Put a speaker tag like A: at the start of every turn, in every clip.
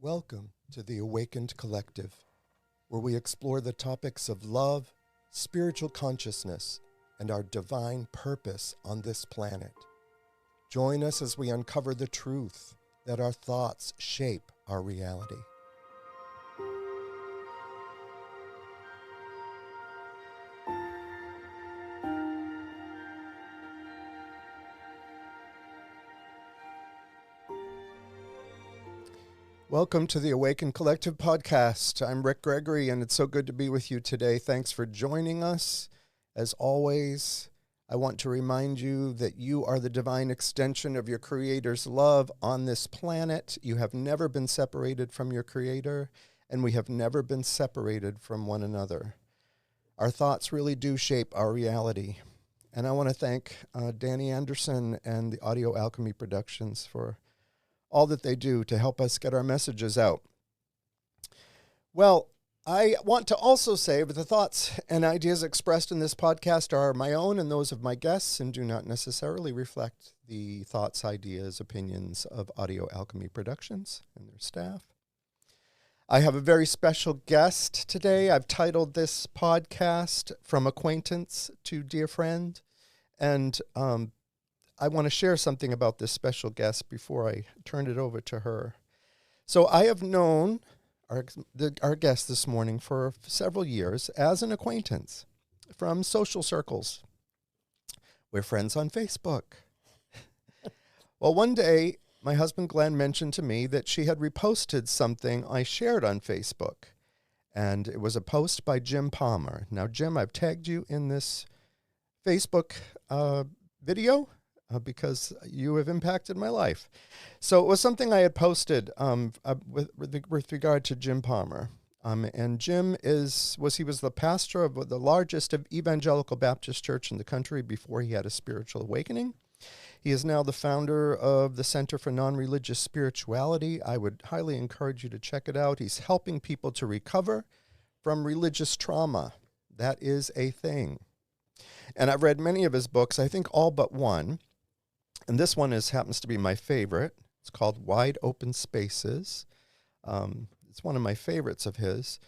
A: Welcome to the Awakened Collective, where we explore the topics of love, spiritual consciousness, and our divine purpose on this planet. Join us as we uncover the truth that our thoughts shape our reality. Welcome to the Awakened Collective podcast. I'm Rick Gregory, and it's so good to be with you today. Thanks for joining us. As always, I want to remind you that you are the divine extension of your Creator's love on this planet. You have never been separated from your Creator, and we have never been separated from one another. Our thoughts really do shape our reality. And I want to thank Danny Anderson and the Audio Alchemy Productions for all that they do to help us get our messages out. Well, I want to also say that the thoughts and ideas expressed in this podcast are my own and those of my guests and do not necessarily reflect the thoughts, ideas, opinions of Audio Alchemy Productions and their staff. I have a very special guest today. I've titled this podcast From Acquaintance to Dear Friend, and I want to share something about this special guest before I turn it over to her. So I have known our guest this morning for several years as an acquaintance from social circles. We're friends on Facebook. Well, one day, my husband Glenn mentioned to me that she had reposted something I shared on Facebook, and it was a post by Jim Palmer. Now, Jim, I've tagged you in this Facebook video because you have impacted my life. So it was something I had posted with regard to Jim Palmer. And Jim was the pastor of the largest of evangelical Baptist church in the country before he had a spiritual awakening. He is now the founder of the Center for Non-Religious Spirituality. I would highly encourage you to check it out. He's helping people to recover from religious trauma. That is a thing. And I've read many of his books, I think all but one. And this one happens to be my favorite. It's called Wide Open Spaces. It's one of my favorites of his.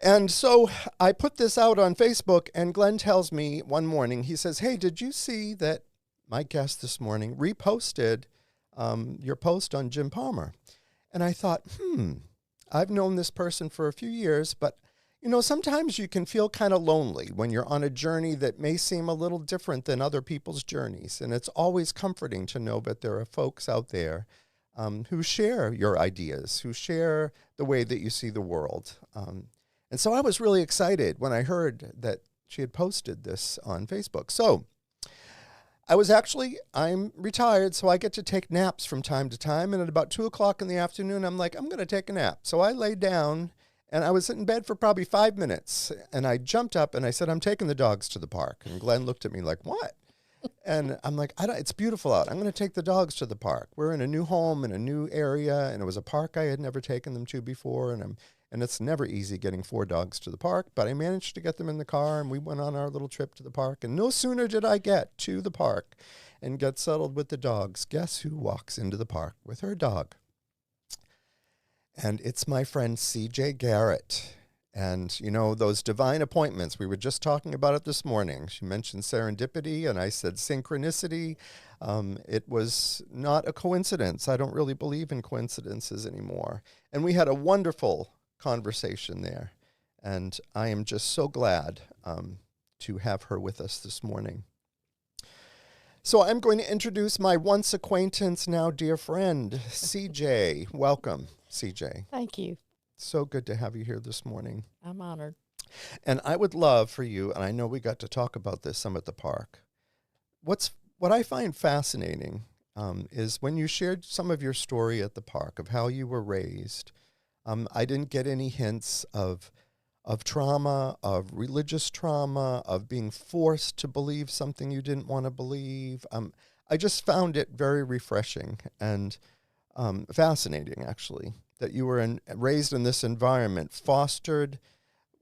A: And so I put this out on Facebook, and Glenn tells me one morning, he says, "Hey, did you see that my guest this morning reposted your post on Jim Palmer?" And I thought, I've known this person for a few years, but sometimes you can feel kind of lonely when you're on a journey that may seem a little different than other people's journeys. And it's always comforting to know that there are folks out there who share your ideas, who share the way that you see the world. And so I was really excited when I heard that she had posted this on Facebook. So I'm retired, so I get to take naps from time to time. And at about 2 o'clock in the afternoon, I'm like, I'm going to take a nap. So I lay down. And I was in bed for probably 5 minutes, and I jumped up and I said, "I'm taking the dogs to the park." And Glenn looked at me like, "What?" And I'm like, "It's beautiful out. I'm going to take the dogs to the park. We're in a new home in a new area, and it was a park I had never taken them to before, and it's never easy getting 4 dogs to the park, but I managed to get them in the car, and we went on our little trip to the park. And no sooner did I get to the park and get settled with the dogs, guess who walks into the park with her dog? And it's my friend Ceejay Garrett. And, those divine appointments, we were just talking about it this morning. She mentioned serendipity, and I said synchronicity. It was not a coincidence. I don't really believe in coincidences anymore. And we had a wonderful conversation there. And I am just so glad to have her with us this morning. So I'm going to introduce my once acquaintance, now dear friend, Ceejay. Welcome, Ceejay.
B: Thank you.
A: So good to have you here this morning.
B: I'm honored.
A: And I would love for you, and I know we got to talk about this some at the park. What I find fascinating is when you shared some of your story at the park of how you were raised. I didn't get any hints of trauma, of religious trauma, of being forced to believe something you didn't want to believe. I just found it very refreshing and fascinating, actually, that you were raised in this environment, fostered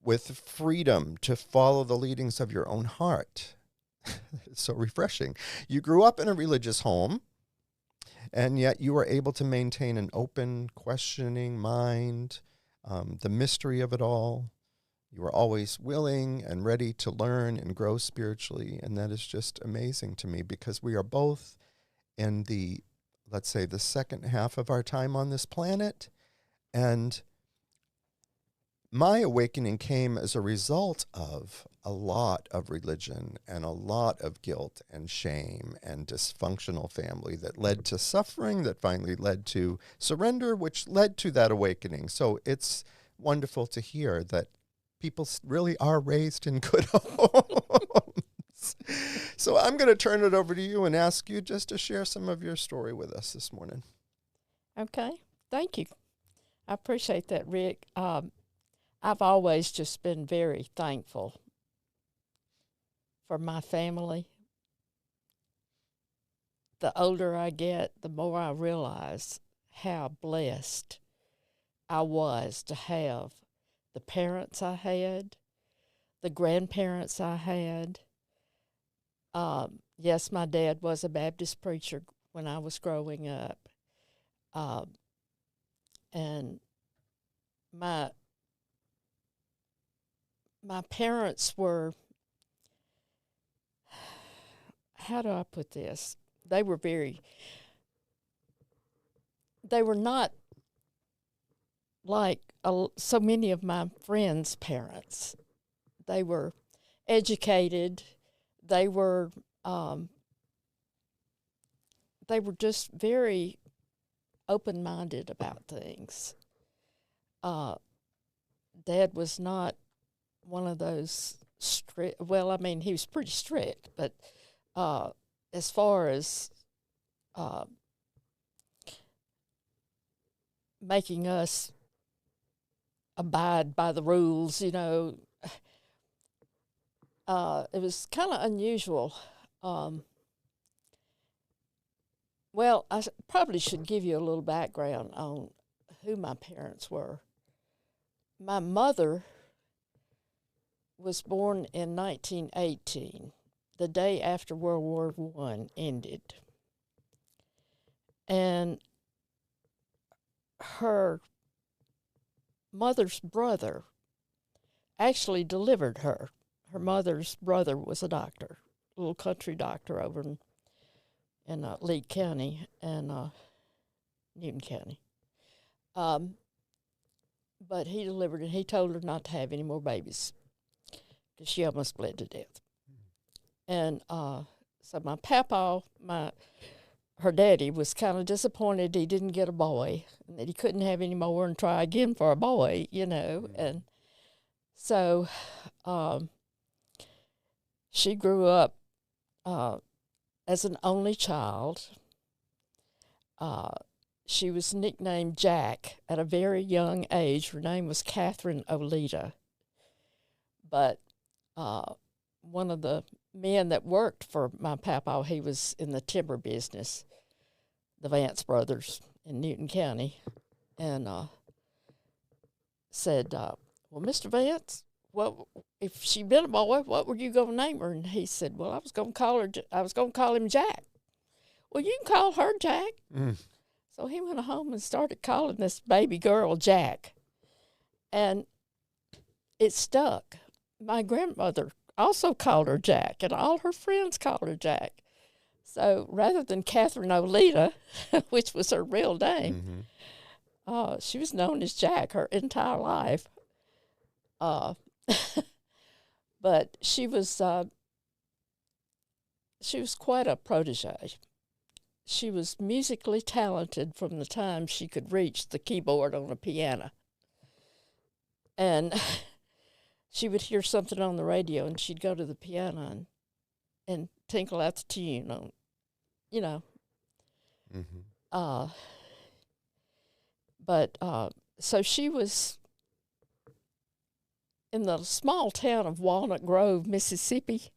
A: with freedom to follow the leadings of your own heart. It's so refreshing. You grew up in a religious home. And yet you were able to maintain an open, questioning mind, the mystery of it all. You were always willing and ready to learn and grow spiritually. And that is just amazing to me, because we are both in the, let's say, the second half of our time on this planet. And my awakening came as a result of a lot of religion and a lot of guilt and shame and dysfunctional family that led to suffering, that finally led to surrender, which led to that awakening. So it's wonderful to hear that people really are raised in good homes. So I'm going to turn it over to you and ask you just to share some of your story with us this morning.
B: Okay. Thank you. I appreciate that, Rick. I've always just been very thankful for my family. The older I get, the more I realize how blessed I was to have the parents I had, the grandparents I had. Yes, my dad was a Baptist preacher when I was growing up. And my parents were, how do I put this? They were not like so many of my friends' parents. They were educated. They were just very open-minded about things. Dad was not one of those strict. Well, I mean, he was pretty strict, but as far as making us abide by the rules, it was kind of unusual. Well, I probably should give you a little background on who my parents were. My mother was born in 1918, the day after World War I ended. And her mother's brother actually delivered her. Her mother's brother was a doctor, a little country doctor over in Lee County and Newton County. But he delivered, and he told her not to have any more babies because she almost bled to death. And so my papa, her daddy, was kind of disappointed he didn't get a boy and that he couldn't have any more and try again for a boy, And so she grew up as an only child. She was nicknamed Jack at a very young age. Her name was Catherine Olita. But one of the men that worked for my papa, he was in the timber business, the Vance brothers in Newton County, and said, well, Mr. Vance, if she'd been a boy, what were you going to name her? And he said, well, I was going to call him Jack. Well, you can call her Jack. So he went home and started calling this baby girl Jack. And it stuck. My grandmother also called her Jack, and all her friends called her Jack. So rather than Catherine Olita, which was her real name, she was known as Jack her entire life. But she was quite a protege. She was musically talented from the time she could reach the keyboard on a piano. And she would hear something on the radio, and she'd go to the piano and tinkle out the tune on, so she was in the small town of Walnut Grove, Mississippi.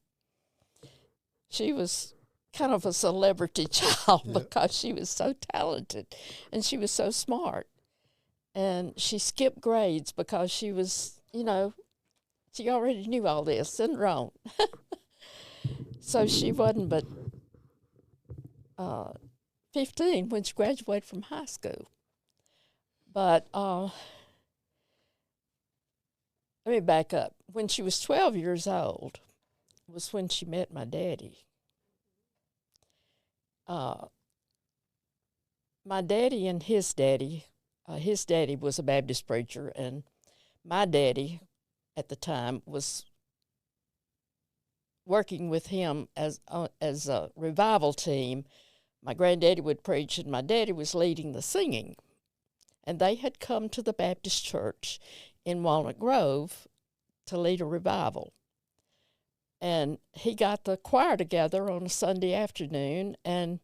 B: She was kind of a celebrity child because she was so talented and she was so smart. And she skipped grades because she was, she already knew all this and wrong. So she wasn't but 15 when she graduated from high school. But let me back up. When she was 12 years old was when she met my daddy. My daddy and his daddy was a Baptist preacher, and my daddy at the time was working with him as a revival team. My granddaddy would preach, and my daddy was leading the singing. And they had come to the Baptist church in Walnut Grove to lead a revival. And he got the choir together on a Sunday afternoon and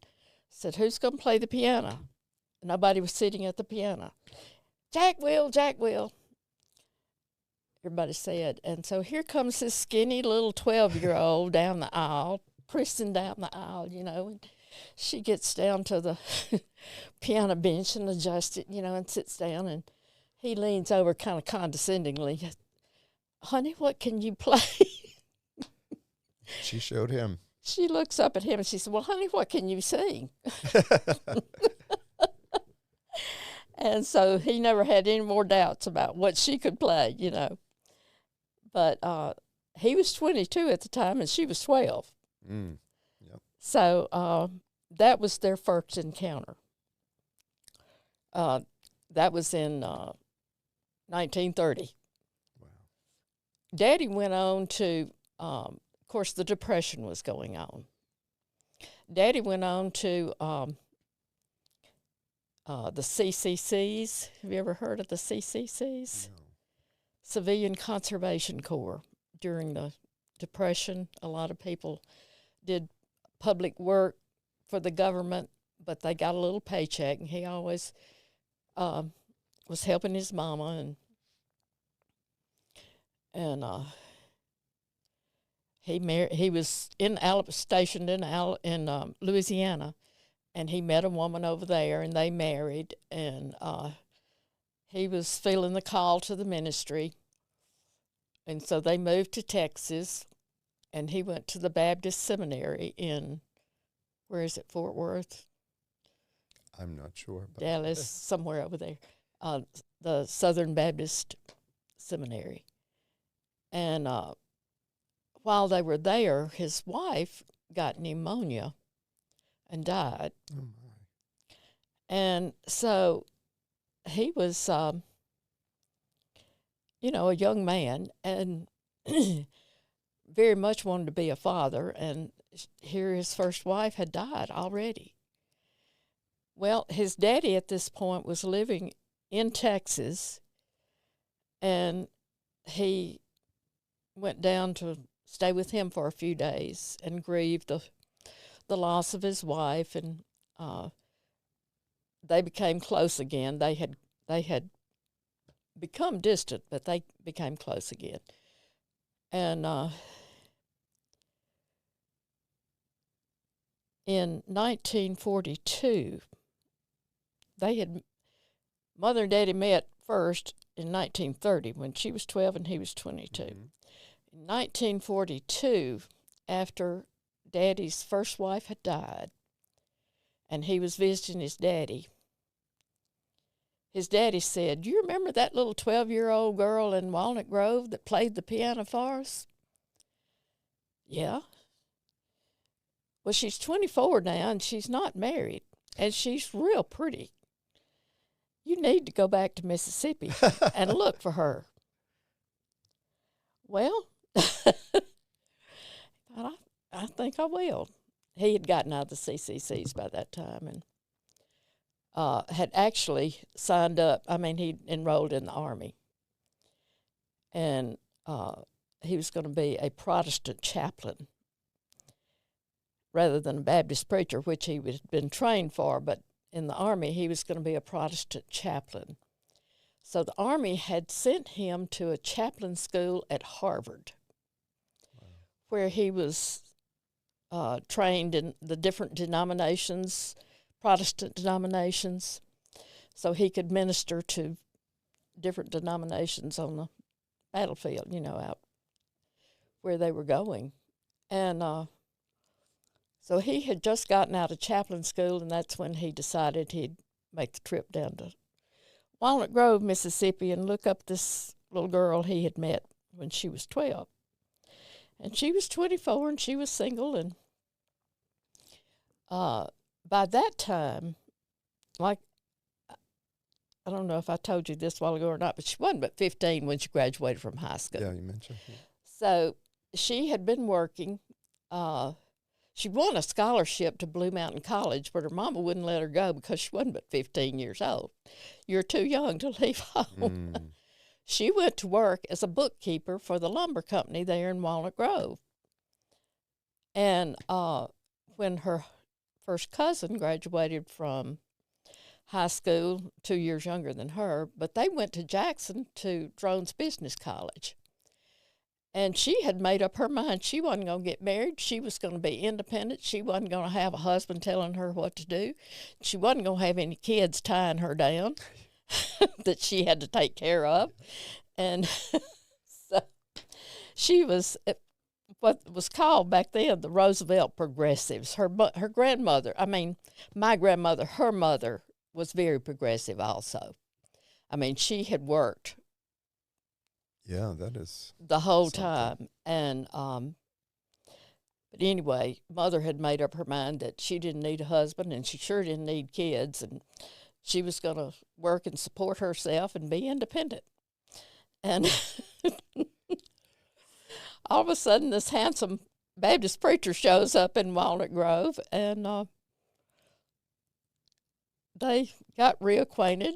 B: said, "Who's going to play the piano?" Nobody was sitting at the piano. Jack will, Jack will," everybody said. And so here comes this skinny little 12-year-old down the aisle, pressing down the aisle, and she gets down to the piano bench and adjusts it, and sits down, and he leans over kind of condescendingly, "Honey, what can you play?"
A: She showed him.
B: She looks up at him and she said, "Well, honey, what can you sing?" And so he never had any more doubts about what she could play, But he was 22 at the time and she was 12.
A: Yep.
B: So that was their first encounter. That was in 1930.
A: Wow.
B: Daddy went on to, of course, the Depression was going on. Daddy went on to the CCCs. Have you ever heard of the CCCs?
A: No.
B: Civilian Conservation Corps. During the Depression, a lot of people did public work for the government, but they got a little paycheck, and he always was helping his mama, and he was stationed in Louisiana, and he met a woman over there, and they married, and he was feeling the call to the ministry, and so they moved to Texas, and he went to the Baptist Seminary in, where is it, Fort Worth?
A: I'm not sure. But
B: Dallas, somewhere over there, the Southern Baptist Seminary. And while they were there, his wife got pneumonia and died.
A: Oh, my.
B: And so he was, a young man and very much wanted to be a father. And here his first wife had died already. Well, his daddy at this point was living in Texas, and he went down to stay with him for a few days and grieve the loss of his wife, and they became close again. They had become distant, but they became close again. And in 1942, Mother and Daddy met first in 1930 when she was 12 and he was 22.
A: Mm-hmm.
B: In 1942, after Daddy's first wife had died, and he was visiting his daddy said, "Do you remember that little 12-year-old girl in Walnut Grove that played the piano for us?" "Yeah." "Well, she's 24 now, and she's not married, and she's real pretty. You need to go back to Mississippi and look for her." Well, I think I will. He had gotten out of the CCCs by that time and had actually signed up. I mean, he enrolled in the Army. And he was going to be a Protestant chaplain rather than a Baptist preacher, which he had been trained for, but in the Army, he was going to be a Protestant chaplain. So the Army had sent him to a chaplain school at Harvard, wow, where he was trained in the different denominations, Protestant denominations, so he could minister to different denominations on the battlefield, out where they were going. And So he had just gotten out of chaplain school, and that's when he decided he'd make the trip down to Walnut Grove, Mississippi, and look up this little girl he had met when she was 12. And she was 24, and she was single, and by that time, like, I don't know if I told you this a while ago or not, but she wasn't but 15 when she graduated from high school.
A: Yeah, you mentioned. Yeah.
B: So she had been working. She won a scholarship to Blue Mountain College, but her mama wouldn't let her go because she wasn't but 15 years old. You're too young to leave home. She went to work as a bookkeeper for the lumber company there in Walnut Grove. And when her first cousin graduated from high school, 2 years younger than her, but they went to Jackson to Drones Business College. And she had made up her mind she wasn't going to get married. She was going to be independent. She wasn't going to have a husband telling her what to do. She wasn't going to have any kids tying her down that she had to take care of. And so she was what was called back then the Roosevelt Progressives. Her grandmother, my grandmother, her mother was very progressive also. I mean, she had worked.
A: Yeah, that is
B: the whole
A: something.
B: time. And but anyway, mother had made up her mind that she didn't need a husband and she sure didn't need kids, and she was going to work and support herself and be independent. And all of a sudden, this handsome Baptist preacher shows up in Walnut Grove, and they got reacquainted,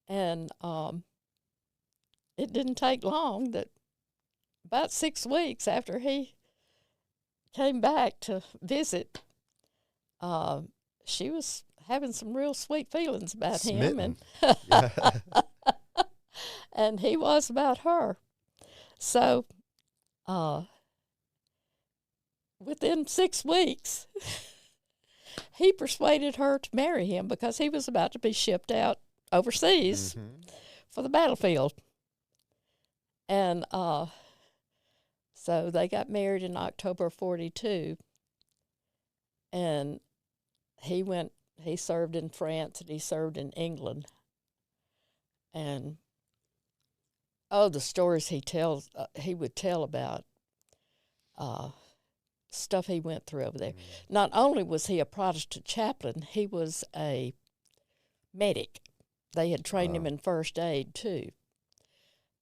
B: and it didn't take long that about 6 weeks after he came back to visit, she was having some real sweet feelings about
A: Smitten.
B: him, and and he was about her. So within 6 weeks, he persuaded her to marry him because he was about to be shipped out overseas for the battlefield. And so they got married in October of 42. And he served in France and he served in England. And, the stories he would tell about stuff he went through over there. Not only was he a Protestant chaplain, he was a medic. They had trained him in first aid, too.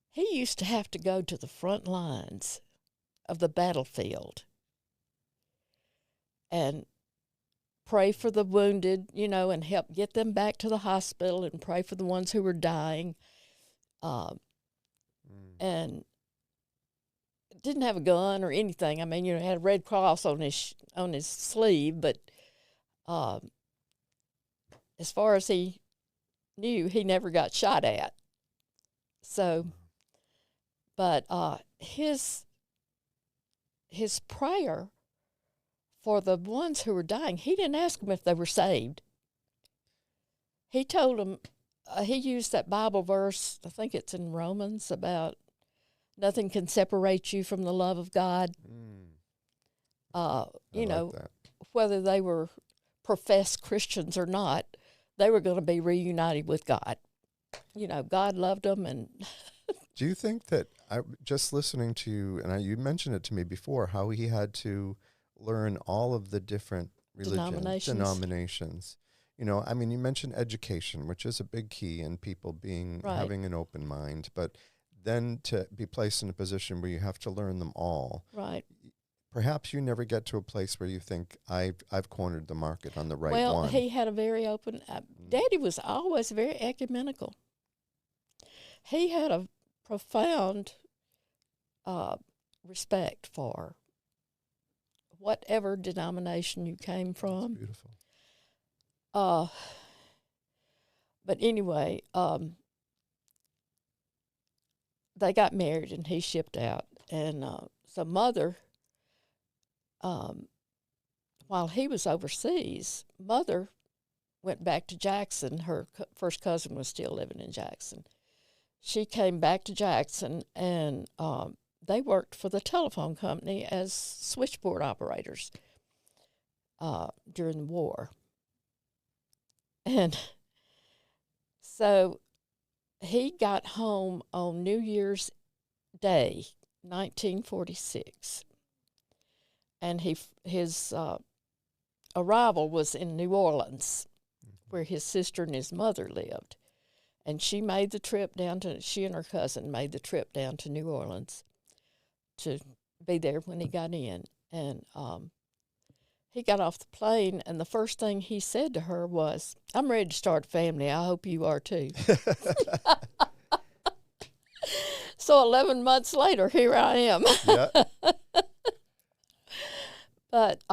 B: He used to have to go to the front lines of the battlefield and pray for the wounded, and help get them back to the hospital and pray for the ones who were dying. And didn't have a gun or anything. I mean, had a red cross on his sleeve, but as far as he knew, he never got shot at. So, but his prayer for the ones who were dying, he didn't ask them if they were saved. He told them, he used that Bible verse, I think it's in Romans, about nothing can separate you from the love of God.
A: That.
B: Whether they were professed Christians or not, they were going to be reunited with God. God loved them. And
A: do you think that, just listening to you, and you mentioned it to me before, how he had to learn all of the different denominations. You mentioned education, which is a big key in people having an open mind, but then to be placed in a position where you have to learn them all.
B: Right.
A: Perhaps you never get to a place where you think, I've cornered the market on the right one.
B: Well, he had a very open... Daddy was always very ecumenical. He had a profound respect for whatever denomination you came from.
A: That's beautiful.
B: But anyway, they got married and he shipped out. And so Mother, while he was overseas, Mother went back to Jackson. Her first cousin was still living in Jackson. She came back to Jackson, and they worked for the telephone company as switchboard operators. during the war. And so he got home on New Year's Day, 1946. And his arrival was in New Orleans, where his sister and his mother lived. And she and her cousin made the trip down to New Orleans to be there when he got in. And he got off the plane, and the first thing he said to her was, "I'm ready to start a family. I hope you are too." So 11 months later, here I am.
A: Yeah.
B: But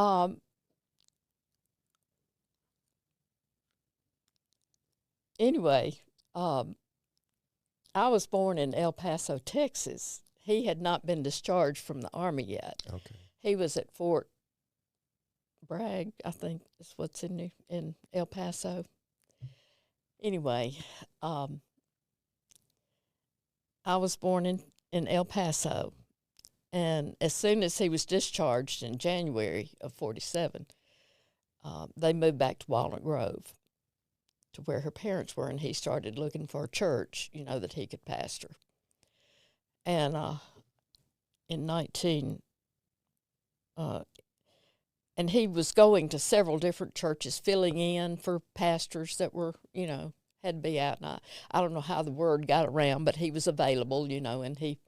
B: anyway, I was born in El Paso, Texas. He had not been discharged from the Army yet.
A: Okay.
B: He was at Fort Bragg, I think is what's in El Paso. Anyway, I was born in El Paso, and as soon as he was discharged in January of 47, they moved back to Walnut Grove, to where her parents were, and he started looking for a church, that he could pastor. And and he was going to several different churches, filling in for pastors that were, had to be out. And I don't know how the word got around, but he was available, and he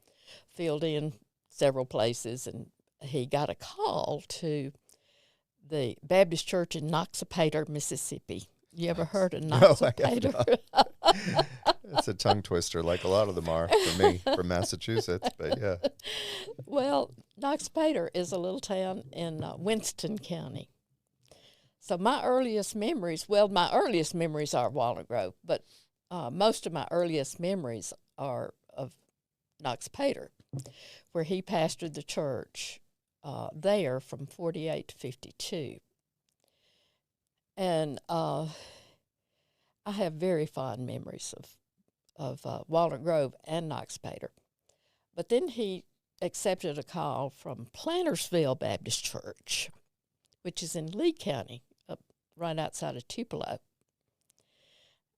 B: filled in several places. And he got a call to the Baptist Church in Noxapater, Mississippi. You ever heard of Noxapater?
A: No, it's a tongue twister, like a lot of them are for me, from Massachusetts, but yeah.
B: Well, Noxapater is a little town in Winston County. So my earliest memories are Walnut Grove, but most of my earliest memories are of Noxapater, where he pastored the church there from 48 to 52. And I have very fond memories of Walnut Grove and Noxapater. But then he accepted a call from Plantersville Baptist Church, which is in Lee County, up right outside of Tupelo.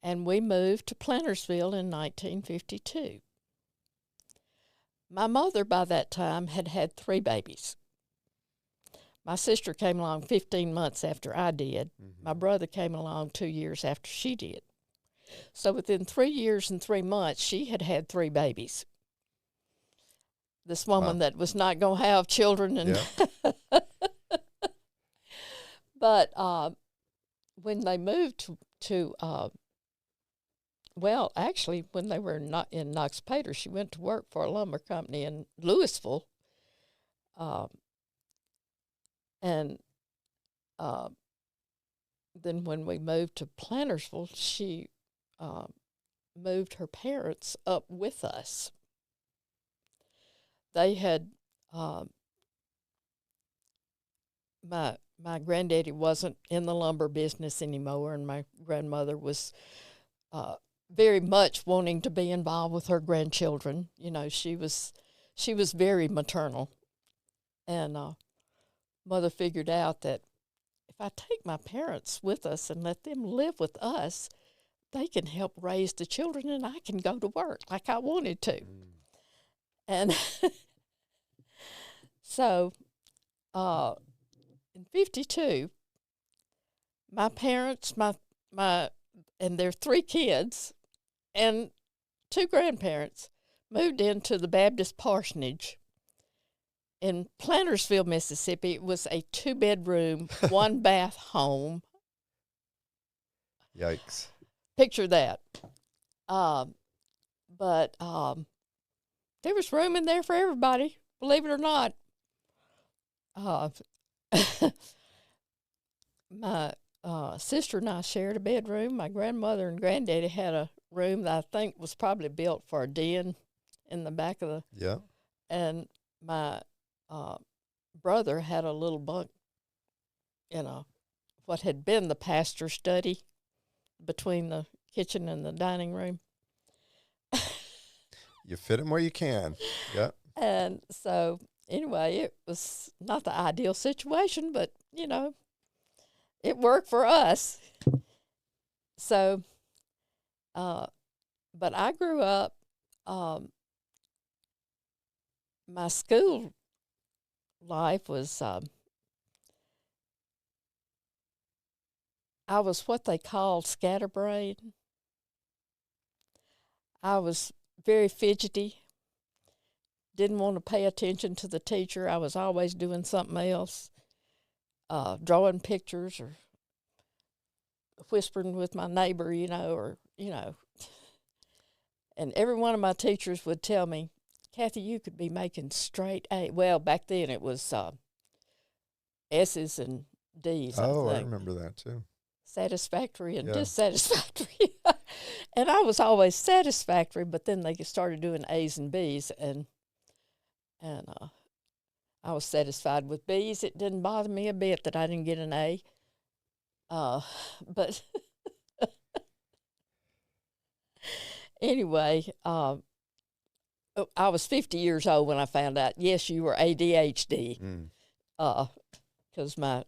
B: And we moved to Plantersville in 1952. My mother, by that time, had 3 babies. My sister came along 15 months after I did. Mm-hmm. My brother came along 2 years after she did. So within 3 years and 3 months, she had 3 babies. This woman that was not going to have children. And yeah. But when they moved to actually, when they were not in Noxapater, she went to work for a lumber company in Louisville. And then when we moved to Plantersville, she moved her parents up with us. They had, my granddaddy wasn't in the lumber business anymore, and my grandmother was very much wanting to be involved with her grandchildren. She was very maternal, and Mother figured out that if I take my parents with us and let them live with us, they can help raise the children, and I can go to work like I wanted to. And so in 52, my parents, and their 3 kids and 2 grandparents moved into the Baptist parsonage in Plantersville, Mississippi. It was a 2-bedroom, 1-bath home.
A: Yikes.
B: Picture that. But there was room in there for everybody, believe it or not. My sister and I shared a bedroom. My grandmother and granddaddy had a room that I think was probably built for a den in the back of the...
A: Yeah.
B: And my brother had a little bunk in what had been the pastor's study between the kitchen and the dining room.
A: You fit him where you can. Yeah.
B: And so, anyway, it was not the ideal situation, but, it worked for us. So, but I grew up, my school life was, I was what they called scatterbrained. I was very fidgety, didn't want to pay attention to the teacher. I was always doing something else, drawing pictures or whispering with my neighbor, And every one of my teachers would tell me, Kathy, you could be making straight A. Well, back then it was S's and D's.
A: I remember that too.
B: Satisfactory and dissatisfactory. And I was always satisfactory, but then they started doing A's and B's, and I was satisfied with B's. It didn't bother me a bit that I didn't get an A. But anyway, I was 50 years old when I found out, yes, you were ADHD, because my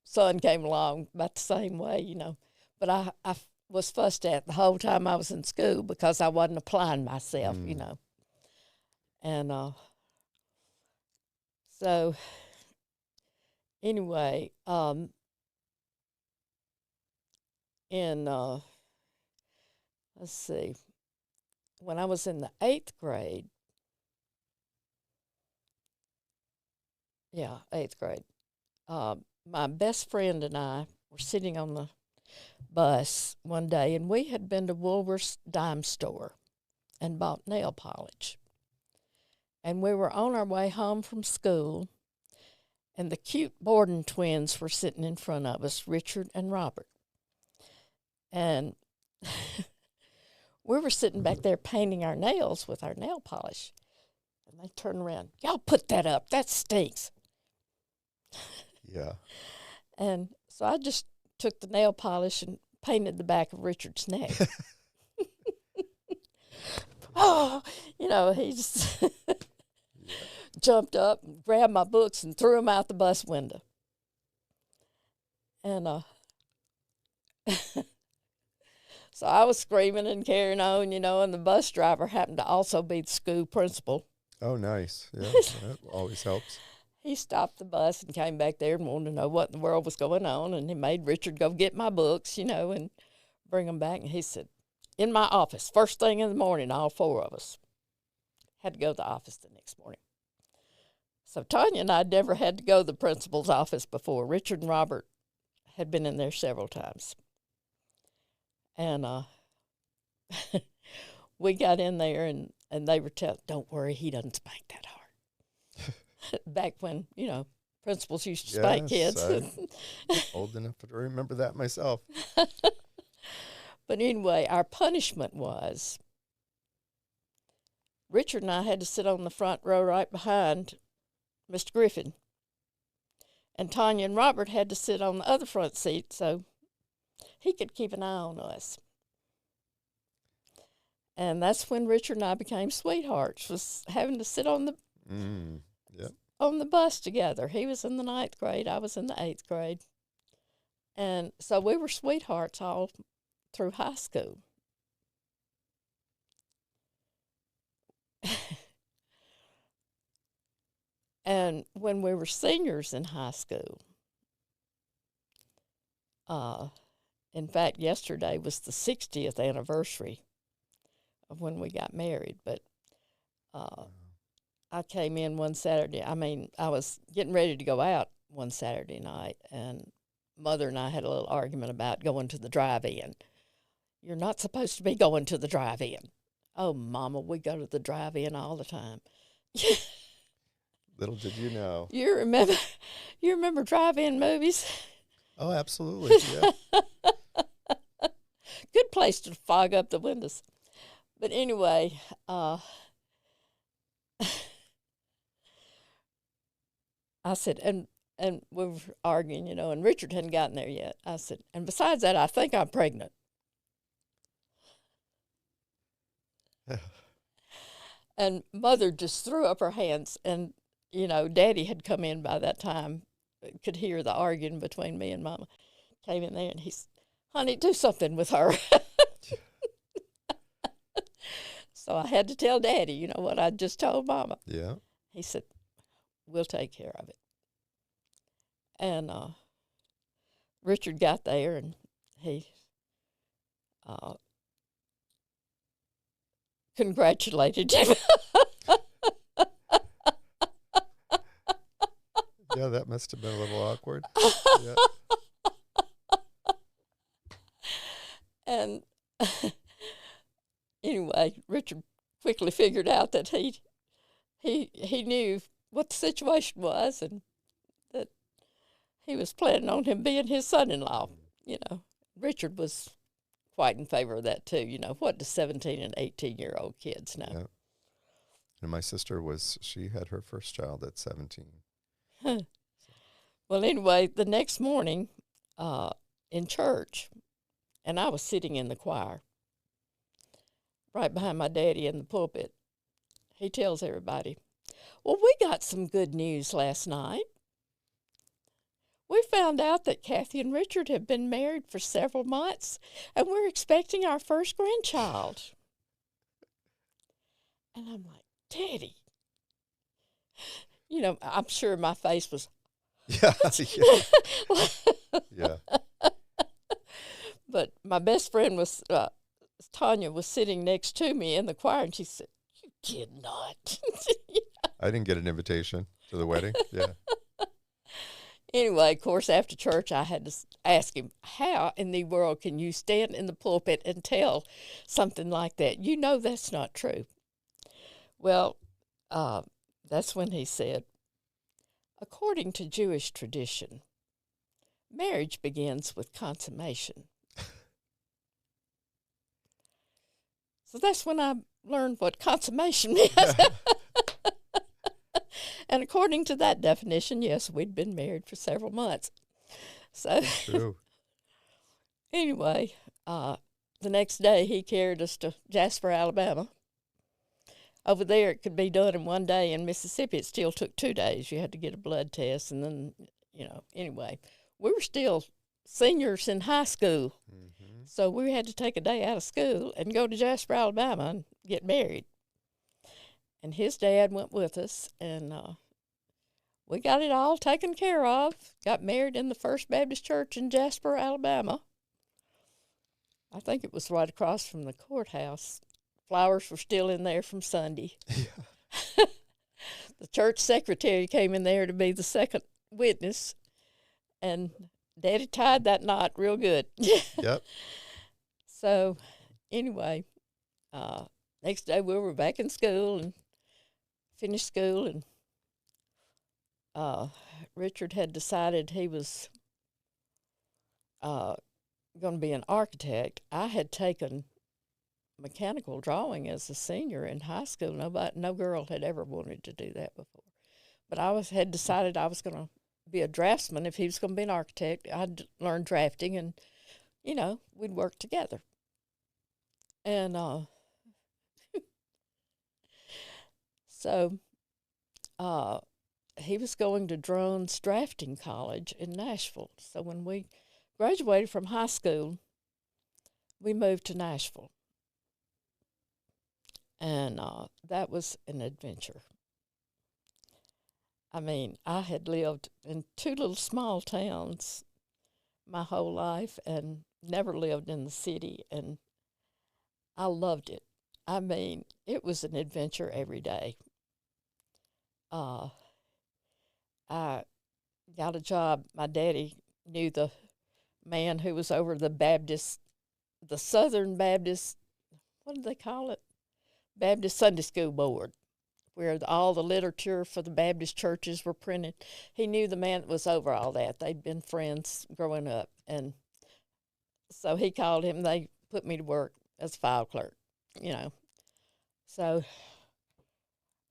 B: son came along about the same way, But I was fussed at the whole time I was in school because I wasn't applying myself, And so anyway, let's see, when I was in the 8th grade, 8th grade, my best friend and I were sitting on the bus one day, and we had been to Woolworth's dime store and bought nail polish. And we were on our way home from school, and the cute Borden twins were sitting in front of us, Richard and Robert. And we were sitting back there painting our nails with our nail polish. And they turned around, y'all put that up, that stinks.
A: Yeah.
B: And so I just took the nail polish and painted the back of Richard's neck. He just jumped up and grabbed my books and threw them out the bus window. And so I was screaming and carrying on, and the bus driver happened to also be the school principal.
A: Oh, nice. Yeah, that always helps.
B: He stopped the bus and came back there and wanted to know what in the world was going on, and he made Richard go get my books, and bring them back. And he said, in my office, first thing in the morning, all 4 of us had to go to the office the next morning. So Tanya and I never had to go to the principal's office before. Richard and Robert had been in there several times. And we got in there, and they were telling, don't worry, he doesn't spank that hard. Back when, principals used to spank kids.
A: I'm old enough to remember that myself.
B: But anyway, our punishment was Richard and I had to sit on the front row right behind Mr. Griffin. And Tanya and Robert had to sit on the other front seat so he could keep an eye on us. And that's when Richard and I became sweethearts, was having to sit on the on the bus together. He was in the 9th grade, I was in the 8th grade. And so we were sweethearts all through high school. And when we were seniors in high school, in fact, yesterday was the 60th anniversary of when we got married, but I came in one Saturday. I was getting ready to go out one Saturday night, and Mother and I had a little argument about going to the drive-in. You're not supposed to be going to the drive-in. Oh, Mama, we go to the drive-in all the time.
A: Little did you know.
B: You remember drive-in movies?
A: Oh, absolutely, yeah.
B: Good place to fog up the windows. But anyway, I said, and we were arguing, and Richard hadn't gotten there yet. I said, and besides that, I think I'm pregnant. And Mother just threw up her hands, and, Daddy had come in by that time, could hear the arguing between me and Mama. came in there and he said, "Honey, do something with her." So I had to tell Daddy, you know, what I just told Mama.
A: Yeah.
B: He said, "We'll take care of it." And Richard got there and he congratulated him.
A: Yeah, that must have been a little awkward. Yeah.
B: And anyway, Richard quickly figured out that he knew what the situation was and that he was planning on him being his son-in-law. You know, Richard was quite in favor of that too. You know, what do 17 and 18-year-old kids know?
A: Yeah. And my sister she had her first child at 17.
B: Well, anyway, the next morning in church, and I was sitting in the choir right behind my daddy in the pulpit, he tells everybody, "Well, we got some good news last night. We found out that Kathy and Richard have been married for several months, and we're expecting our first grandchild." And I'm like, "Daddy." You know, I'm sure my face was,
A: Yeah. Yeah.
B: But my best friend was, Tanya was sitting next to me in the choir, and she said, "You did not."
A: I didn't get an invitation to the wedding. Yeah.
B: Anyway, of course, after church, I had to ask him, "How in the world can you stand in the pulpit and tell something like that? You know that's not true." Well, that's when he said, "According to Jewish tradition, marriage begins with consummation." So that's when I learned what consummation meant. And according to that definition, yes, we'd been married for several months. So
A: True.
B: Anyway, the next day he carried us to Jasper, Alabama. Over there, it could be done in one day. In Mississippi, it still took 2 days. You had to get a blood test, and then, you know, anyway, we were still seniors in high school.
A: Mm-hmm.
B: So we had to take a day out of school and go to Jasper, Alabama, and get married. And his dad went with us, and we got it all taken care of. Got married in the First Baptist Church in Jasper, Alabama. I think it was right across from the courthouse. Flowers were still in there from Sunday.
A: Yeah.
B: The church secretary came in there to be the second witness, and Daddy tied that knot real good.
A: Yep.
B: So, anyway, next day we were back in school and finished school, and Richard had decided he was going to be an architect. I had taken mechanical drawing as a senior in high school. No girl had ever wanted to do that before. But I had decided I was going to be a draftsman. If he was going to be an architect, I'd learn drafting, and, you know, we'd work together. And so he was going to Drones Drafting College in Nashville. So when we graduated from high school, we moved to Nashville. And that was an adventure. I mean, I had lived in 2 little small towns my whole life and never lived in the city, and I loved it. I mean, it was an adventure every day. I got a job. My daddy knew the man who was over the Southern Baptist, what did they call it? Baptist Sunday School Board, where all the literature for the Baptist churches were printed. He knew the man that was over all that. They'd been friends growing up. And so he called him. They put me to work as a file clerk, you know. So,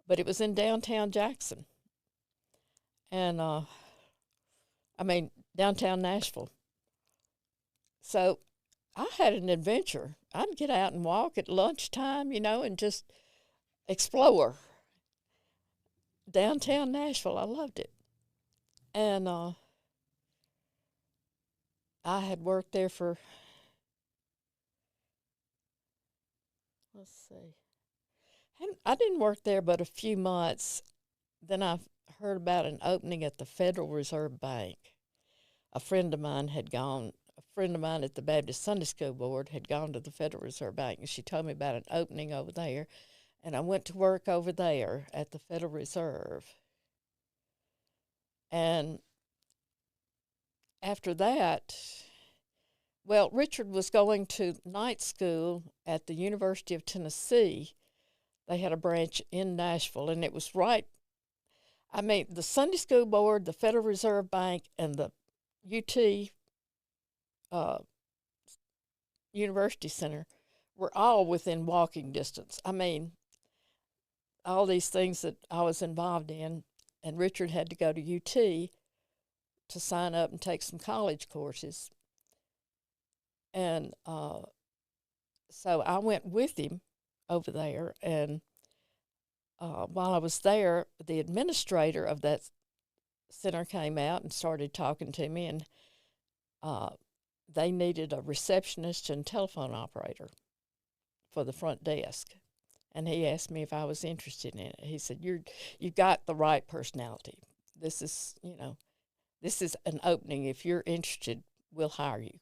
B: but it was in downtown Jackson. And, downtown Nashville. So I had an adventure. I'd get out and walk at lunchtime, you know, and just explore downtown Nashville. I loved it. And I had worked there for, let's see, I didn't work there but a few months. Then I heard about an opening at the Federal Reserve Bank. A friend of mine at the Baptist Sunday School Board had gone to the Federal Reserve Bank, and she told me about an opening over there. And I went to work over there at the Federal Reserve. And after that, well, Richard was going to night school at the University of Tennessee. They had a branch in Nashville, and it was right. I mean, the Sunday School Board, the Federal Reserve Bank, and the UT University Center were all within walking distance. I mean, all these things that I was involved in, and Richard had to go to UT to sign up and take some college courses. And so I went with him over there, and while I was there, the administrator of that center came out and started talking to me, and they needed a receptionist and telephone operator for the front desk. And he asked me if I was interested in it. He said, "You've got the right personality. This is an opening. If you're interested, we'll hire you."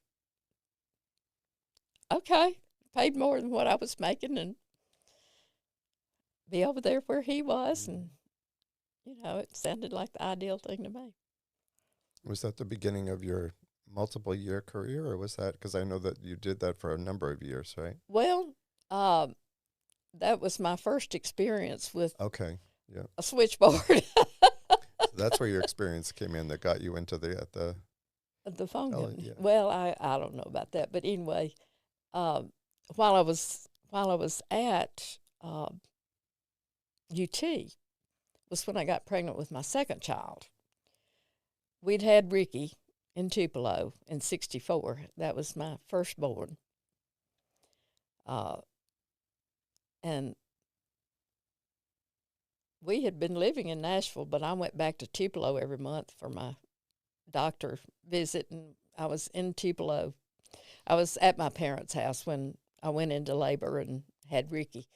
B: Okay, paid more than what I was making, and be over there where he was, and it sounded like the ideal thing to me.
A: Was that the beginning of your multiple-year career, or was that, because I know that you did that for a number of years, right?
B: Well, that was my first experience with
A: a
B: switchboard.
A: So that's where your experience came in that got you into the
B: phone company.
A: Yeah.
B: Well, I don't know about that, but anyway, while I was at UT was when I got pregnant with my second child. We'd had Ricky in Tupelo in '64. That was my firstborn. And we had been living in Nashville, but I went back to Tupelo every month for my doctor visit, and I was in Tupelo. I was at my parents' house when I went into labor and had Ricky.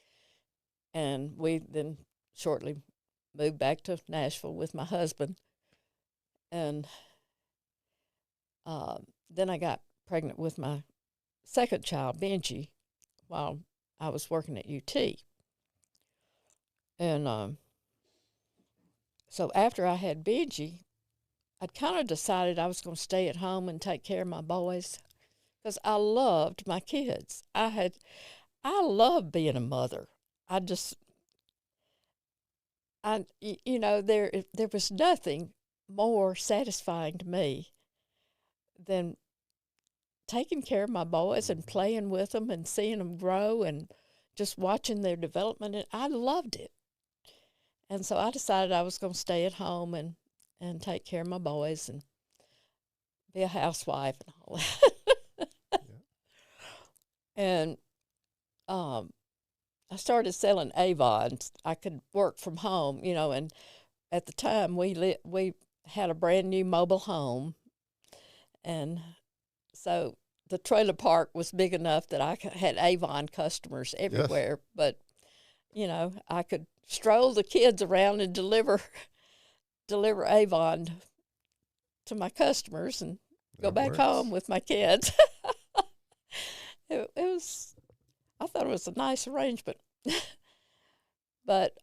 B: And we then shortly moved back to Nashville with my husband. And then I got pregnant with my second child, Benji, while I was working at UT. And so after I had Benji, I'd kind of decided I was going to stay at home and take care of my boys because I loved my kids. I loved being a mother. There was nothing more satisfying to me than taking care of my boys and playing with them and seeing them grow and just watching their development. And I loved it. And so I decided I was going to stay at home and take care of my boys and be a housewife and all that. Yeah. And I started selling Avon. I could work from home, and at the time we had a brand new mobile home. And so the trailer park was big enough that I had Avon customers everywhere. Yes. But, I could stroll the kids around and deliver Avon to my customers and go back home with my kids. I thought it was a nice arrangement. But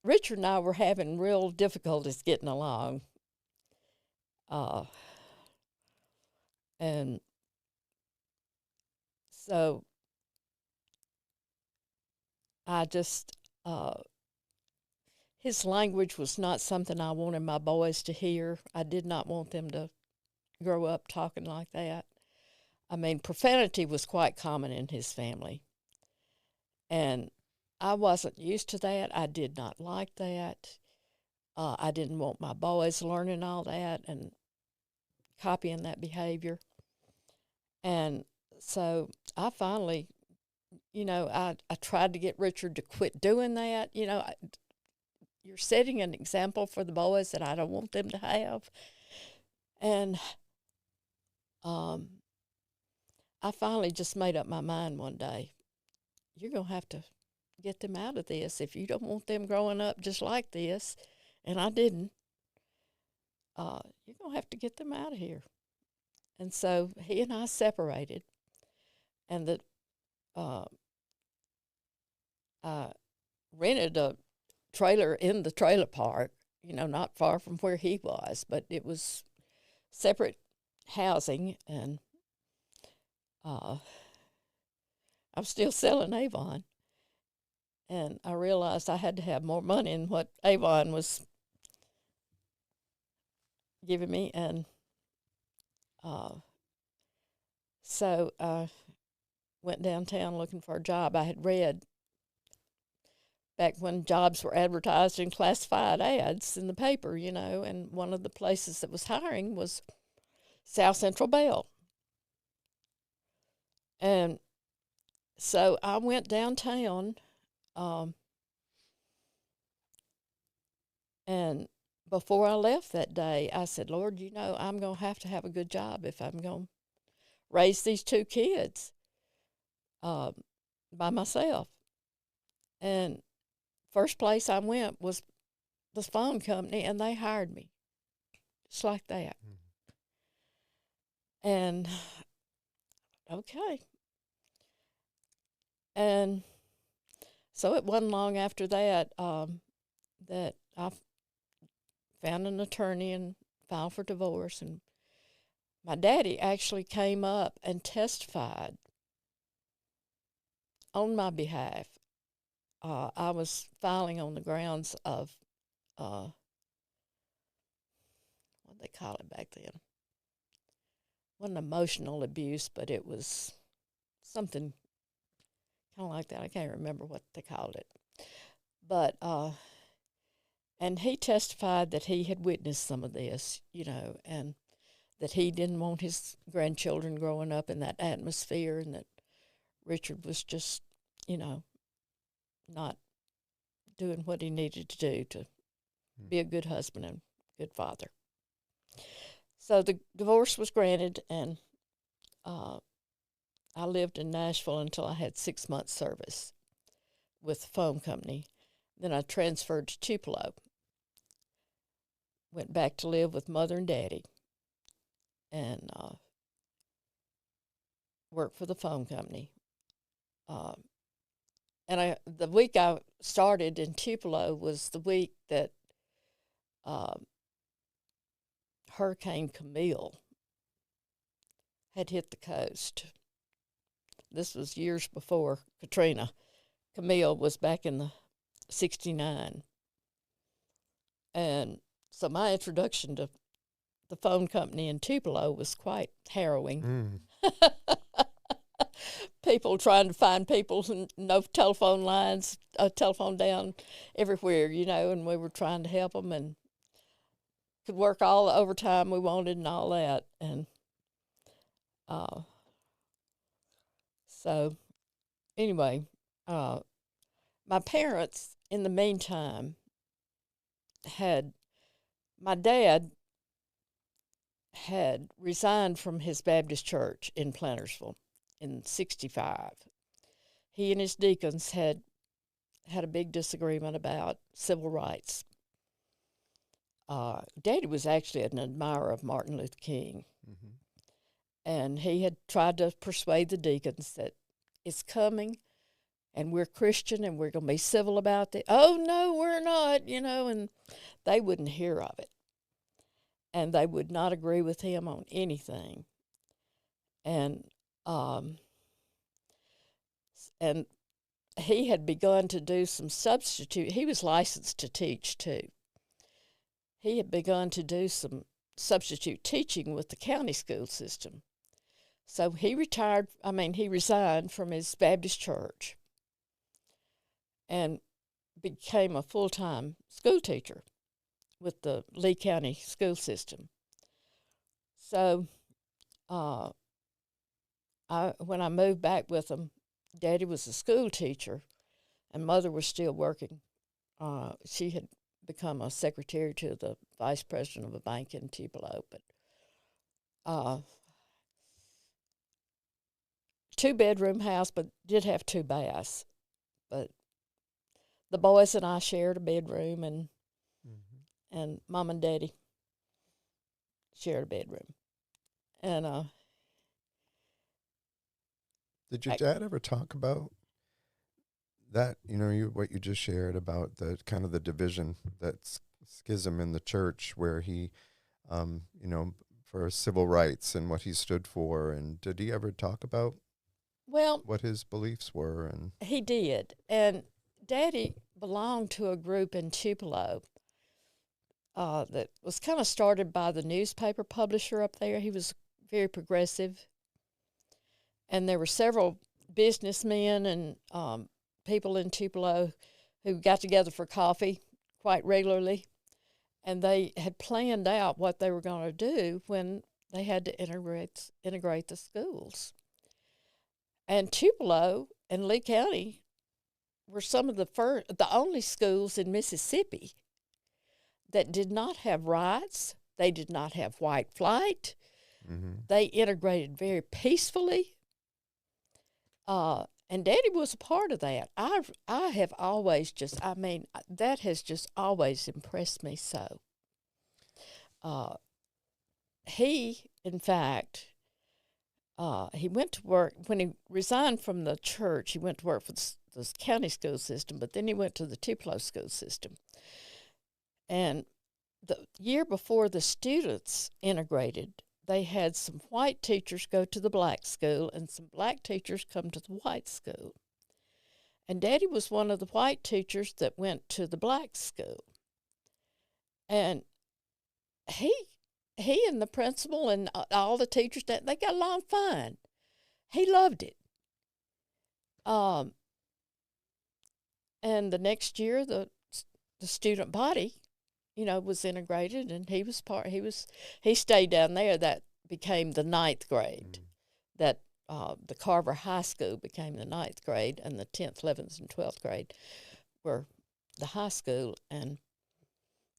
B: Richard and I were having real difficulties getting along. And so I just, his language was not something I wanted my boys to hear. I did not want them to grow up talking like that. I mean, profanity was quite common in his family. And I wasn't used to that. I did not like that. I didn't want my boys learning all that and copying that behavior. And so I finally, I tried to get Richard to quit doing that. You're setting an example for the boys that I don't want them to have. And I finally just made up my mind one day. You're going to have to get them out of this. If you don't want them growing up just like this, and I didn't, you're going to have to get them out of here. And so he and I separated, and I rented a trailer in the trailer park, not far from where he was, but it was separate housing, and I'm still selling Avon. And I realized I had to have more money than what Avon was giving me, and so I went downtown looking for a job. I had read back when jobs were advertised in classified ads in the paper, and one of the places that was hiring was South Central Bell. And so I went downtown, and before I left that day, I said, Lord, I'm going to have a good job if I'm going to raise these two kids by myself. And first place I went was this phone company, and they hired me just like that. Mm-hmm. And okay. And so it wasn't long after that that I found an attorney and filed for divorce. And my daddy actually came up and testified on my behalf. I was filing on the grounds of, what did they call it back then? It wasn't emotional abuse, but it was something kind of like that. I can't remember what they called it. But, and he testified that he had witnessed some of this, and that he didn't want his grandchildren growing up in that atmosphere, and that Richard was just, not doing what he needed to do to be a good husband and good father. So the divorce was granted, and I lived in Nashville until I had 6 months service with the phone company. Then I transferred to Tupelo. Went back to live with Mother and Daddy, and worked for the phone company. And the week I started in Tupelo was the week that Hurricane Camille had hit the coast. This was years before Katrina. Camille was back in the 1969. And so my introduction to the phone company in Tupelo was quite harrowing. People trying to find people, no telephone lines, telephone down everywhere, and we were trying to help them, and could work all the overtime we wanted and all that. And so anyway, my parents, in the meantime, my dad had resigned from his Baptist church in Plantersville in 1965. He and his deacons had a big disagreement about civil rights. Daddy was actually an admirer of Martin Luther King. Mm-hmm. And he had tried to persuade the deacons that it's coming and we're Christian and we're going to be civil about it. Oh, no, we're not, and they wouldn't hear of it. And they would not agree with him on anything. And he had begun to do some substitute. He was licensed to teach, too. He had begun to do some substitute teaching with the county school system. So he resigned from his Baptist church and became a full-time school teacher with the Lee County school system. So when I moved back with him, Daddy was a school teacher and Mother was still working. She had become a secretary to the vice president of a bank in Tupelo. But 2-bedroom house, but did have 2 baths. But the boys and I shared a bedroom, and Mom and Daddy shared a bedroom. And
A: did your dad ever talk about that? What you just shared about the kind of the division, that schism in the church, where he, for civil rights and what he stood for, and did he ever talk about what his beliefs were? And
B: he did. And Daddy belonged to a group in Tupelo that was kind of started by the newspaper publisher up there. He was very progressive. And there were several businessmen and people in Tupelo who got together for coffee quite regularly. And they had planned out what they were going to do when they had to integrate the schools. And Tupelo and Lee County were some of the only schools in Mississippi that did not have riots. They did not have white flight. They integrated very peacefully. And Daddy was a part of that. I have always that has just always impressed me so. He, in fact, he went to work, when he resigned from the church, he went to work for the county school system, but then he went to the Tupelo school system. And the year before the students integrated, they had some white teachers go to the black school and some black teachers come to the white school. And Daddy was one of the white teachers that went to the black school. And he and the principal and all the teachers, they got along fine. He loved it. And the next year, the student body, was integrated, and he stayed down there. That became the 9th grade. That the Carver High School became the 9th grade, and the 10th, 11th, and 12th grade were the high school. And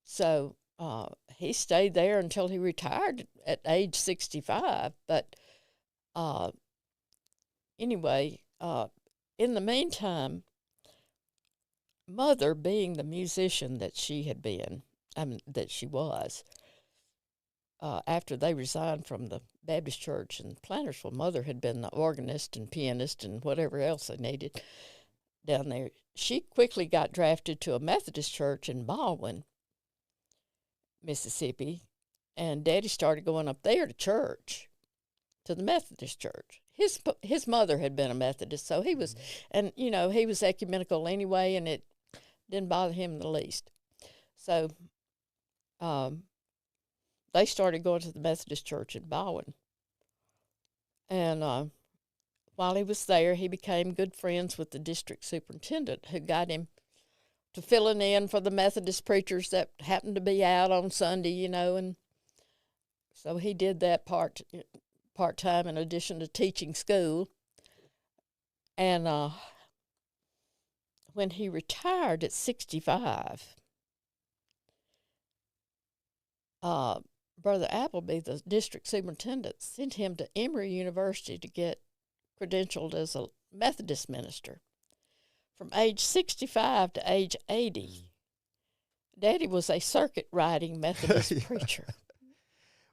B: so he stayed there until he retired at age 65. But anyway, in the meantime, Mother, being the musician that she had been, that she was, after they resigned from the Baptist Church in Plantersville, Mother had been the organist and pianist and whatever else they needed down there. She quickly got drafted to a Methodist church in Baldwin, Mississippi, and Daddy started going up there to church, to the Methodist church. His mother had been a Methodist, so he was, and he was ecumenical anyway, and it didn't bother him in the least. So they started going to the Methodist church in Baldwin. And while he was there, he became good friends with the district superintendent, who got him to filling in for the Methodist preachers that happened to be out on Sunday, and so he did that part-time in addition to teaching school. And when he retired at 65, Brother Appleby, the district superintendent, sent him to Emory University to get credentialed as a Methodist minister. From age 65 to age 80, Daddy was a circuit-riding Methodist preacher.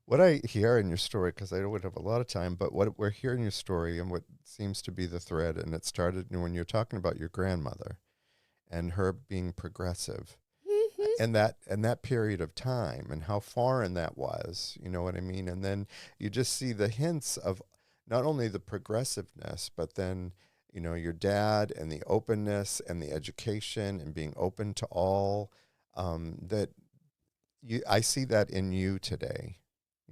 A: What I hear in your story, because I don't have a lot of time, but what we're hearing in your story and what seems to be the thread, and it started when you're talking about your grandmother and her being progressive, and that period of time and how foreign that was, you know what I mean? And then you just see the hints of not only the progressiveness, but then, your dad and the openness and the education and being open to all, I see that in you today.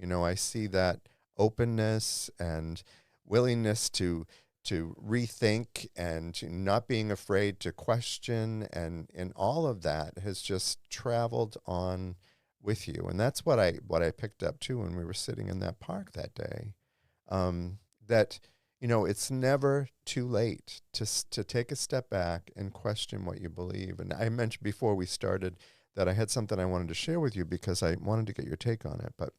A: I see that openness and willingness to rethink and not being afraid to question, and all of that has just traveled on with you. And that's what I picked up too when we were sitting in that park that day. That it's never too late to take a step back and question what you believe. And I mentioned before we started that I had something I wanted to share with you because I wanted to get your take on it. But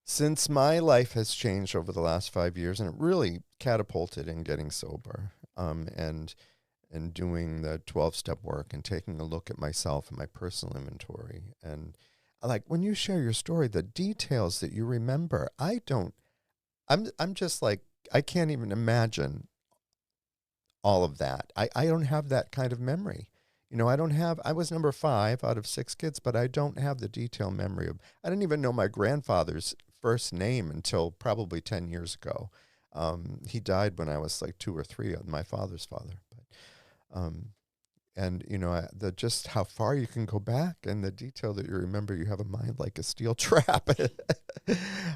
A: Since my life has changed over the last 5 years, and it really catapulted in getting sober, and doing the 12-step work and taking a look at myself and my personal inventory. And like when you share your story, the details that you remember, I'm just like, I can't even imagine all of that. I don't have that kind of memory. I was number 5 out of 6 kids, but I don't have the detailed memory I didn't even know my grandfather's first name until probably 10 years ago. He died when I was like 2 or 3, my father's father. And just how far you can go back and the detail that you remember, you have a mind like a steel trap.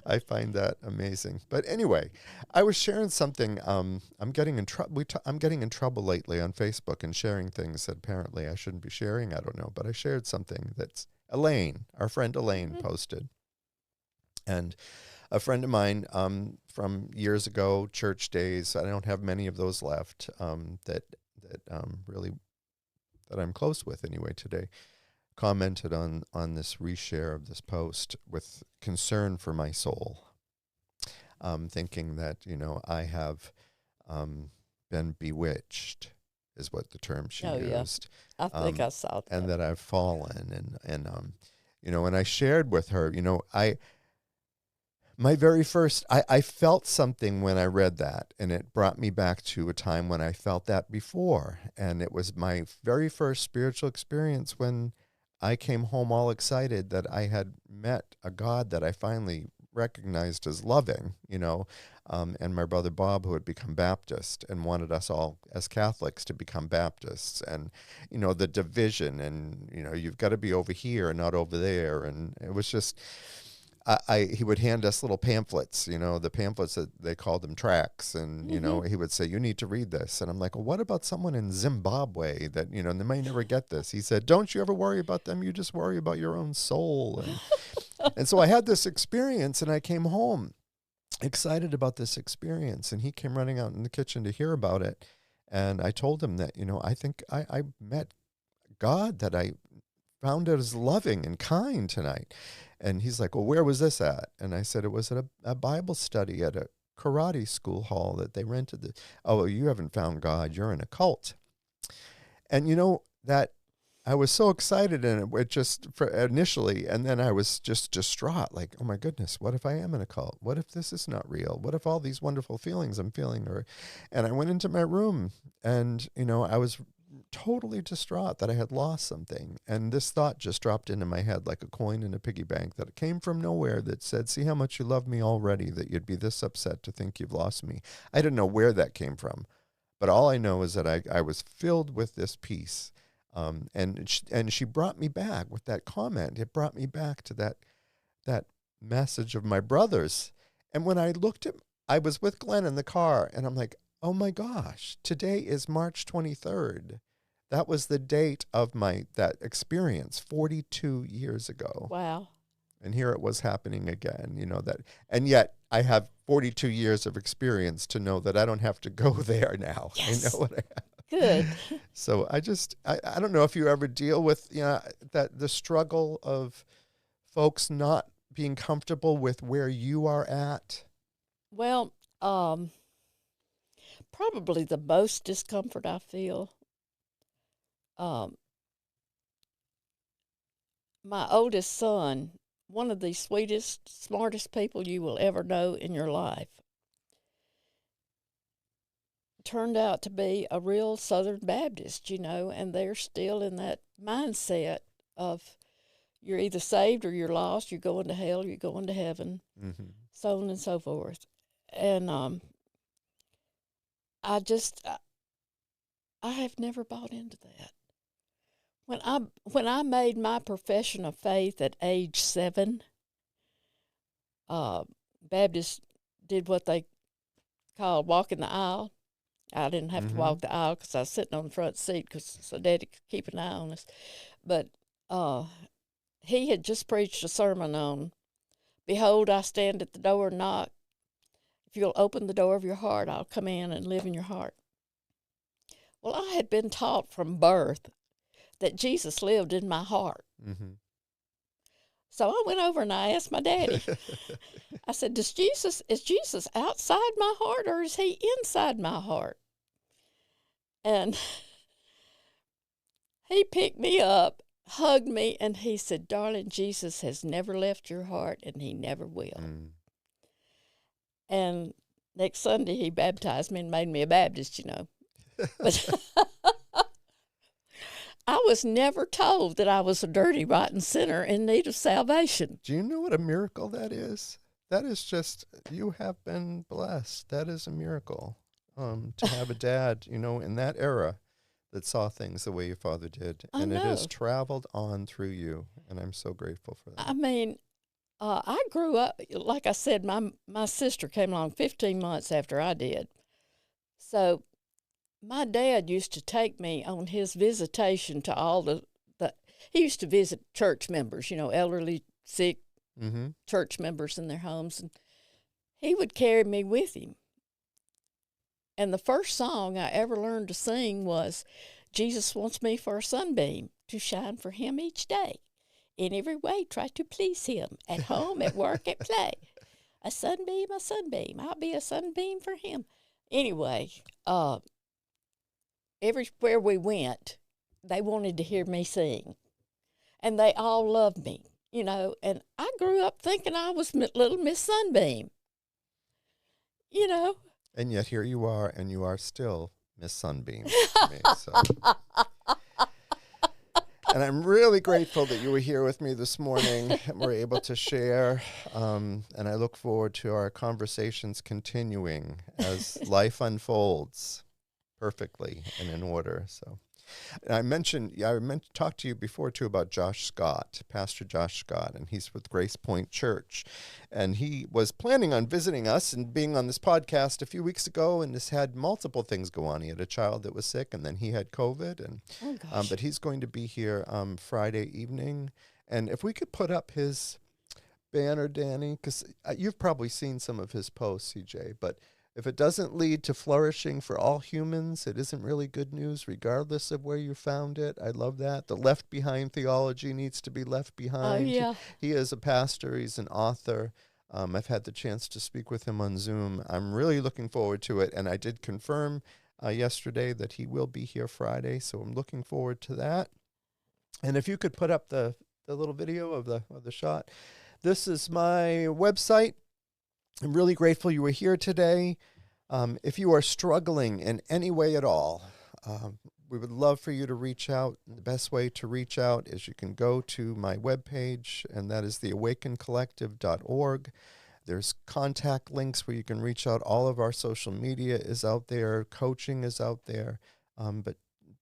A: I find that amazing. But anyway, I was sharing something. I'm getting in trouble. I'm getting in trouble lately on Facebook and sharing things that apparently I shouldn't be sharing. I don't know, but I shared something that's our friend Elaine posted, and a friend of mine from years ago, church days. I don't have many of those left. Really that I'm close with anyway today, commented on this reshare of this post with concern for my soul, thinking that I have been bewitched, is what the term she used.
B: Yeah. I think I saw that.
A: And that I've fallen, and and I shared with her, I felt something when I read that, and it brought me back to a time when I felt that before. And it was my very first spiritual experience when I came home all excited that I had met a God that I finally recognized as loving, and my brother Bob, who had become Baptist and wanted us all as Catholics to become Baptists, and, the division, and, you've got to be over here and not over there. And it was just... he would hand us little pamphlets, the pamphlets that they called them tracts. And, he would say, you need to read this. And I'm like, well, what about someone in Zimbabwe that, they may never get this? He said, don't you ever worry about them. You just worry about your own soul. And so I had this experience, and I came home excited about this experience. And he came running out in the kitchen to hear about it. And I told him that, I think I met God that I found as loving and kind tonight. And he's like, well, where was this at? And I said, it was at a Bible study at a karate school hall that they rented. Oh, well, you haven't found God. You're in a cult. And that I was so excited, and it just initially, and then I was just distraught, like, oh my goodness, what if I am in a cult? What if this is not real? What if all these wonderful feelings I'm feeling are... And I went into my room, and, I was totally distraught that I had lost something. And this thought just dropped into my head like a coin in a piggy bank that came from nowhere, that said, see how much you love me already, that you'd be this upset to think you've lost me. I didn't know where that came from, but all I know is that I was filled with this peace. And she brought me back with that comment. It brought me back to that message of my brother's. And when I I was with Glenn in the car, and I'm like, oh my gosh, today is March 23rd. That was the date of that experience 42 years ago.
B: Wow.
A: And here it was happening again, and yet I have 42 years of experience to know that I don't have to go there now.
B: Yes.
A: I know what I have.
B: Good.
A: So I don't know if you ever deal with, that the struggle of folks not being comfortable with where you are at.
B: Well, probably the most discomfort I feel, my oldest son, one of the sweetest, smartest people you will ever know in your life, turned out to be a real Southern Baptist, and they're still in that mindset of you're either saved or you're lost, you're going to hell, you're going to heaven, so on and so forth. And I have never bought into that. When I made my profession of faith at age 7, Baptists did what they called walking the aisle. I didn't have to walk the aisle because I was sitting on the front seat so Daddy could keep an eye on us. But he had just preached a sermon on, behold, I stand at the door and knock. If you'll open the door of your heart, I'll come in and live in your heart. Well, I had been taught from birth that Jesus lived in my heart. So I went over and I asked my daddy. I said, is Jesus outside my heart or is he inside my heart? And he picked me up, hugged me, and he said, darling, Jesus has never left your heart and he never will.
A: Mm.
B: And next Sunday he baptized me and made me a Baptist, you know. But I was never told that I was a dirty, rotten sinner in need of salvation.
A: Do you know what a miracle that is? That is just, you have been blessed. That is a miracle. To have a dad, you know, in that era that saw things the way your father did. And it has traveled on through you. And I'm so grateful for that.
B: I mean, I grew up, like I said, my sister came along 15 months after I did. So my dad used to take me on his visitation to all he used to visit church members, you know, elderly, sick church members in their homes. And he would carry me with him. And the first song I ever learned to sing was, Jesus wants me for a sunbeam to shine for him each day. In every way, try to please him. At home, at work, at play. A sunbeam, I'll be a sunbeam for him. Anyway, everywhere we went, they wanted to hear me sing. And they all loved me, you know. And I grew up thinking I was little Miss Sunbeam, you know.
A: And yet here you are, and you are still Miss Sunbeam to me. So. And I'm really grateful that you were here with me this morning and we're able to share. And I look forward to our conversations continuing as life unfolds perfectly and in order. So, and I meant to talk to you before too about Josh Scott, Pastor Josh Scott, and he's with Grace Point Church. And he was planning on visiting us and being on this podcast a few weeks ago, and has had multiple things go on. He had a child that was sick, and then he had COVID. And but he's going to be here Friday evening. And if we could put up his banner, Danny, because you've probably seen some of his posts, Ceejay, but if it doesn't lead to flourishing for all humans, it isn't really good news, regardless of where you found it. I love that. The left behind theology needs to be left behind.
B: Oh, yeah.
A: He is a pastor. He's an author. I've had the chance to speak with him on Zoom. I'm really looking forward to it. And I did confirm yesterday that he will be here Friday. So I'm looking forward to that. And if you could put up the little video of the shot. This is my website. I'm really grateful you were here today. If you are struggling in any way at all, we would love for you to reach out. The best way to reach out is you can go to my webpage, and that is theawakencollective.org. There's contact links where you can reach out. All of our social media is out there. Coaching is out there. But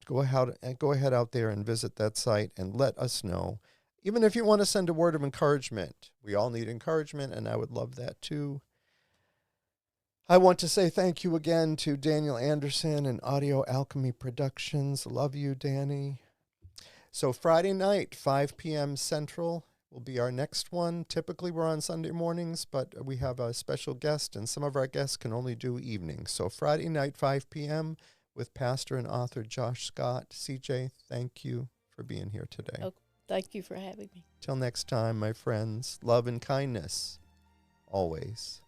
A: go ahead out there and visit that site and let us know. Even if you want to send a word of encouragement, we all need encouragement, and I would love that too. I want to say thank you again to Daniel Anderson and Audio Alchemy Productions. Love you, Danny. So Friday night, 5 p.m. Central, will be our next one. Typically, we're on Sunday mornings, but we have a special guest, and some of our guests can only do evenings. So Friday night, 5 p.m., with pastor and author Josh Scott. Ceejay, thank you for being here today.
B: Oh, thank you for having me.
A: Till next time, my friends, love and kindness, always.